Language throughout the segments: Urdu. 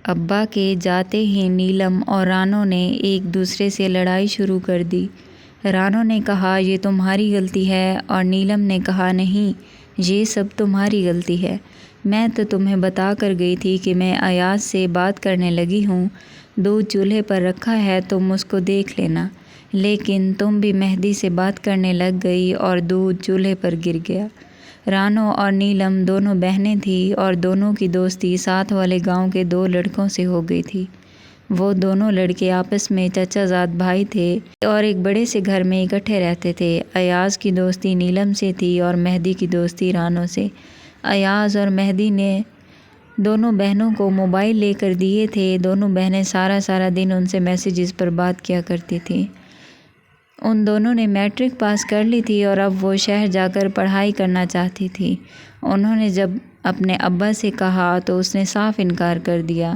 ابا کے جاتے ہی نیلم اور رانو نے ایک دوسرے سے لڑائی شروع کر دی۔ رانو نے کہا یہ تمہاری غلطی ہے اور نیلم نے کہا نہیں، یہ سب تمہاری غلطی ہے۔ میں تو تمہیں بتا کر گئی تھی کہ میں ایاز سے بات کرنے لگی ہوں، دودھ چولہے پر رکھا ہے، تم اس کو دیکھ لینا، لیکن تم بھی مہدی سے بات کرنے لگ گئی اور دودھ چولہے پر گر گیا۔ رانو اور نیلم دونوں بہنیں تھیں اور دونوں کی دوستی ساتھ والے گاؤں کے دو لڑکوں سے ہو گئی تھی۔ وہ دونوں لڑکے آپس میں چچا زاد بھائی تھے اور ایک بڑے سے گھر میں اکٹھے رہتے تھے۔ ایاز کی دوستی نیلم سے تھی اور مہدی کی دوستی رانو سے۔ ایاز اور مہدی نے دونوں بہنوں کو موبائل لے کر دیے تھے۔ دونوں بہنیں سارا دن ان سے میسیجز پر بات کیا کرتی تھیں۔ ان دونوں نے میٹرک پاس کر لی تھی اور اب وہ شہر جا کر پڑھائی کرنا چاہتی تھی۔ انہوں نے جب اپنے ابا سے کہا تو اس نے صاف انکار کر دیا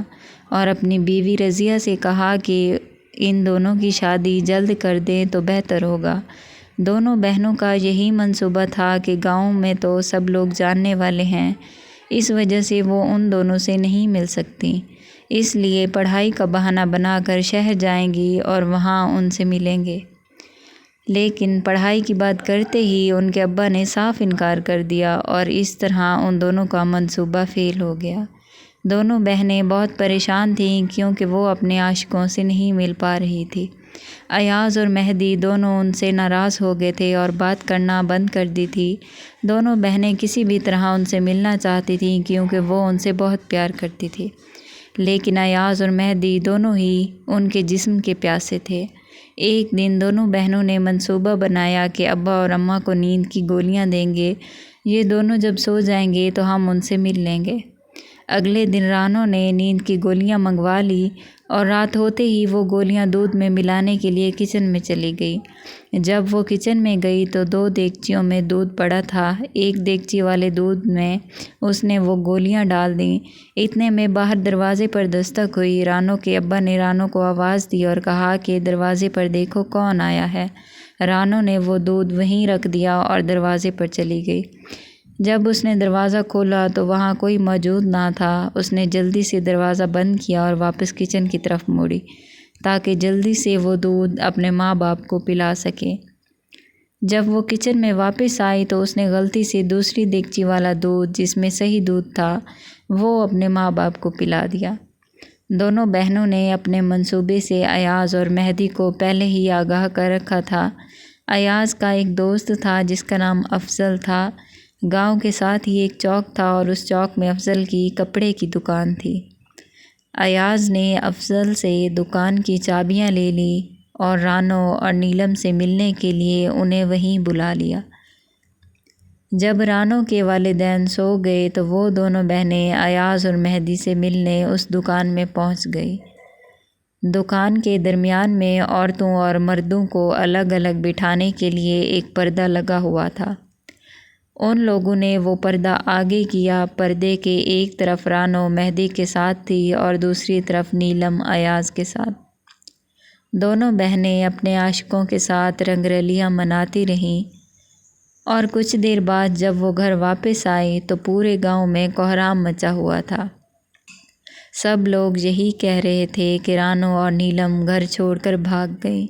اور اپنی بیوی رضیہ سے کہا کہ ان دونوں کی شادی جلد کر دیں تو بہتر ہوگا۔ دونوں بہنوں کا یہی منصوبہ تھا کہ گاؤں میں تو سب لوگ جاننے والے ہیں، اس وجہ سے وہ ان دونوں سے نہیں مل سکتی، اس لیے پڑھائی کا بہانہ بنا کر شہر جائیں گی اور وہاں ان سے ملیں گے۔ لیکن پڑھائی کی بات کرتے ہی ان کے ابا نے صاف انکار کر دیا اور اس طرح ان دونوں کا منصوبہ فیل ہو گیا۔ دونوں بہنیں بہت پریشان تھیں کیونکہ وہ اپنے عاشقوں سے نہیں مل پا رہی تھی۔ ایاز اور مہدی دونوں ان سے ناراض ہو گئے تھے اور بات کرنا بند کر دی تھی۔ دونوں بہنیں کسی بھی طرح ان سے ملنا چاہتی تھیں کیونکہ وہ ان سے بہت پیار کرتی تھی، لیکن ایاز اور مہدی دونوں ہی ان کے جسم کے پیاسے تھے۔ ایک دن دونوں بہنوں نے منصوبہ بنایا کہ ابا اور اماں کو نیند کی گولیاں دیں گے، یہ دونوں جب سو جائیں گے تو ہم ان سے مل لیں گے۔ اگلے دن رانو نے نیند کی گولیاں منگوا لی اور رات ہوتے ہی وہ گولیاں دودھ میں ملانے کے لیے کچن میں چلی گئی۔ جب وہ کچن میں گئی تو 2 دیگچیوں میں دودھ پڑا تھا۔ ایک دیگچی والے دودھ میں اس نے وہ گولیاں ڈال دیں۔ اتنے میں باہر دروازے پر دستک ہوئی۔ رانو کے ابا نے رانو کو آواز دی اور کہا کہ دروازے پر دیکھو کون آیا ہے۔ رانو نے وہ دودھ وہیں رکھ دیا اور دروازے پر چلی گئی۔ جب اس نے دروازہ کھولا تو وہاں کوئی موجود نہ تھا۔ اس نے جلدی سے دروازہ بند کیا اور واپس کچن کی طرف مڑی تاکہ جلدی سے وہ دودھ اپنے ماں باپ کو پلا سکے۔ جب وہ کچن میں واپس آئی تو اس نے غلطی سے دوسری دیگچی والا دودھ جس میں صحیح دودھ تھا وہ اپنے ماں باپ کو پلا دیا۔ دونوں بہنوں نے اپنے منصوبے سے ایاز اور مہدی کو پہلے ہی آگاہ کر رکھا تھا۔ ایاز کا ایک دوست تھا جس کا نام افضل تھا۔ گاؤں کے ساتھ ہی ایک چوک تھا اور اس چوک میں افضل کی کپڑے کی دکان تھی۔ ایاز نے افضل سے دکان کی چابیاں لے لیں اور رانو اور نیلم سے ملنے کے لیے انہیں وہیں بلا لیا۔ جب رانو کے والدین سو گئے تو وہ دونوں بہنیں ایاز اور مہدی سے ملنے اس دکان میں پہنچ گئی۔ دکان کے درمیان میں عورتوں اور مردوں کو الگ الگ بٹھانے کے لیے ایک پردہ لگا ہوا تھا۔ ان لوگوں نے وہ پردہ آگے کیا۔ پردے کے ایک طرف رانو مہدی کے ساتھ تھی اور دوسری طرف نیلم ایاز کے ساتھ۔ دونوں بہنیں اپنے عاشقوں کے ساتھ رنگ رلیاں مناتی رہیں اور کچھ دیر بعد جب وہ گھر واپس آئیں تو پورے گاؤں میں کوہرام مچا ہوا تھا۔ سب لوگ یہی کہہ رہے تھے کہ رانو اور نیلم گھر چھوڑ کر بھاگ گئیں۔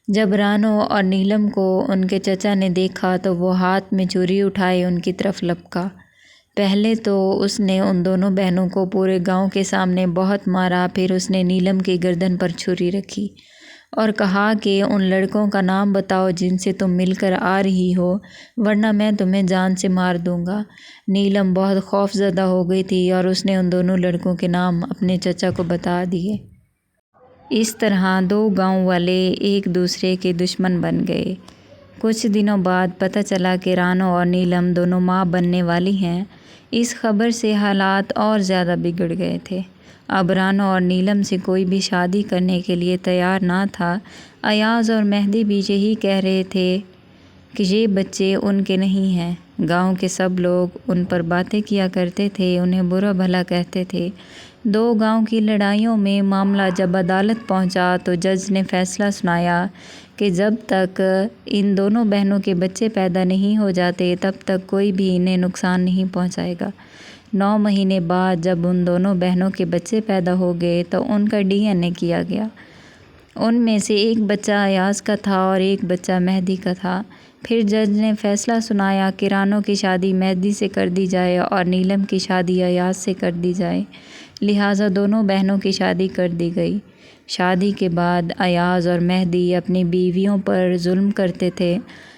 جب رانو اور نیلم کو ان کے چچا نے دیکھا تو وہ ہاتھ میں چھری اٹھائے ان کی طرف لپکا۔ پہلے تو اس نے ان دونوں بہنوں کو پورے گاؤں کے سامنے بہت مارا، پھر اس نے نیلم کی گردن پر چھری رکھی اور کہا کہ ان لڑکوں کا نام بتاؤ جن سے تم مل کر آ رہی ہو، ورنہ میں تمہیں جان سے مار دوں گا۔ نیلم بہت خوف زدہ ہو گئی تھی اور اس نے ان دونوں لڑکوں کے نام اپنے چچا کو بتا دیے۔ اس طرح 2 گاؤں والے ایک دوسرے کے دشمن بن گئے۔ کچھ دنوں بعد پتہ چلا کہ رانو اور نیلم دونوں ماں بننے والی ہیں۔ اس خبر سے حالات اور زیادہ بگڑ گئے تھے۔ اب رانو اور نیلم سے کوئی بھی شادی کرنے کے لیے تیار نہ تھا۔ ایاز اور مہدی بھی یہی کہہ رہے تھے کہ یہ بچے ان کے نہیں ہیں۔ گاؤں کے سب لوگ ان پر باتیں کیا کرتے تھے، انہیں برا بھلا کہتے تھے۔ 2 گاؤں کی لڑائیوں میں معاملہ جب عدالت پہنچا تو جج نے فیصلہ سنایا کہ جب تک ان دونوں بہنوں کے بچے پیدا نہیں ہو جاتے تب تک کوئی بھی انہیں نقصان نہیں پہنچائے گا۔ 9 مہینے بعد جب ان دونوں بہنوں کے بچے پیدا ہو گئے تو ان کا DNA کیا گیا۔ ان میں سے ایک بچہ ایاز کا تھا اور ایک بچہ مہدی کا تھا۔ پھر جج نے فیصلہ سنایا کہ رانو کی شادی مہدی سے کر دی جائے اور نیلم کی شادی ایاز سے کر دی جائے، لہٰذا دونوں بہنوں کی شادی کر دی گئی۔ شادی کے بعد ایاز اور مہدی اپنی بیویوں پر ظلم کرتے تھے۔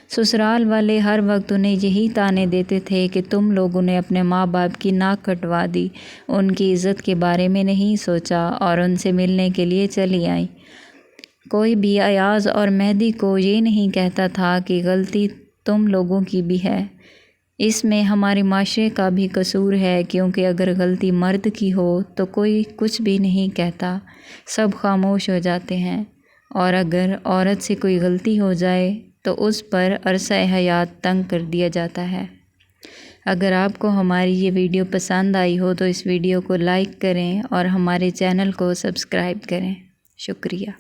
سسرال والے ہر وقت انہیں یہی طعنے دیتے تھے کہ تم لوگوں نے اپنے ماں باپ کی ناک کٹوا دی، ان کی عزت کے بارے میں نہیں سوچا اور ان سے ملنے کے لیے چلی آئیں۔ کوئی بھی ایاز اور مہدی کو یہ نہیں کہتا تھا کہ غلطی تم لوگوں کی بھی ہے، اس میں ہمارے معاشرے کا بھی قصور ہے، کیونکہ اگر غلطی مرد کی ہو تو کوئی کچھ بھی نہیں کہتا، سب خاموش ہو جاتے ہیں، اور اگر عورت سے کوئی غلطی ہو جائے تو اس پر عرصہ حیات تنگ کر دیا جاتا ہے۔ اگر آپ کو ہماری یہ ویڈیو پسند آئی ہو تو اس ویڈیو کو لائک کریں اور ہمارے چینل کو سبسکرائب کریں۔ شکریہ۔